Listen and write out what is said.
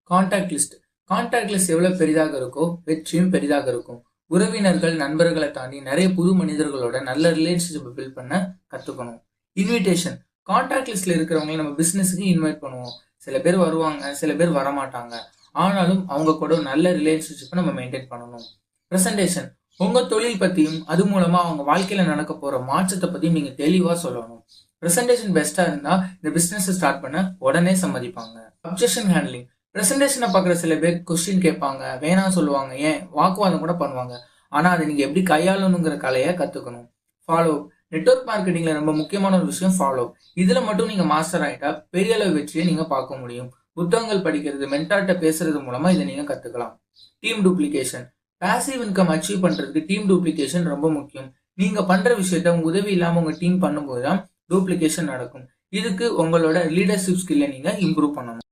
Contact list. Contact list எவ்வளவு பெரிதாக இருக்கோ வெற்றியும் பெரிதாக இருக்கும். உறவினர்கள் நண்பர்களை தாண்டி நிறைய புது மனிதர்களோட நல்ல ரிலேஷன்ஷிப் பில்ட் பண்ண கத்துக்கணும். இன்விடேஷன். கான்டாக்ட் லிஸ்ட்ல இருக்கிறவங்களை நம்ம பிசினஸுக்கு இன்வைட் பண்ணுவோம். சில பேர் வருவாங்க, சில பேர் வரமாட்டாங்க. ஆனாலும் அவங்க கூட ஒரு நல்ல ரிலேஷன்ஷிப்பை நம்ம மெயின்டைன் பண்ணணும். ப்ரெசன்டேஷன். உங்க தொழில் பத்தியும் அது மூலமா அவங்க வாழ்க்கையில நடக்க போற மாற்றத்தை பத்தியும் நீங்க தெளிவா சொல்லணும். ப்ரெசன்டேஷன் பெஸ்டா இருந்தா இந்த பிசினஸ் ஸ்டார்ட் பண்ண உடனே சம்மதிப்பாங்க. Objection handling. ப்ரெசன்டேஷனை பார்க்குற சில பேர் கொஸ்டின் கேட்பாங்க, வேணாம் சொல்லுவாங்க, ஏன் வாக்குவாதம் கூட பண்ணுவாங்க. ஆனா அதை நீங்க எப்படி கையாளணுங்கிற கலையை கத்துக்கணும். ஃபாலோ. நெட்வொர்க் மார்க்கெட்டிங்ல ரொம்ப முக்கியமான ஒரு விஷயம் ஃபாலோ. இதுல மட்டும் நீங்க மாஸ்டர் ஆயிட்டா பெரிய அளவு வெற்றியை நீங்க பார்க்க முடியும். புத்தகங்கள் படிக்கிறது, மென்டார்ட்ட பேசுறது மூலமா இதை நீங்க கத்துக்கலாம். Team duplication. Passive income achieve பண்றதுக்கு டீம் டூப்ளிகேஷன் ரொம்ப முக்கியம். நீங்க பண்ற விஷயத்த உங்க உதவி இல்லாம உங்க டீம் பண்ணும்போது தான் டூப்ளிகேஷன் நடக்கும். இதுக்கு உங்களோட லீடர்ஷிப் ஸ்கில்லை நீங்க இம்ப்ரூவ் பண்ணணும்.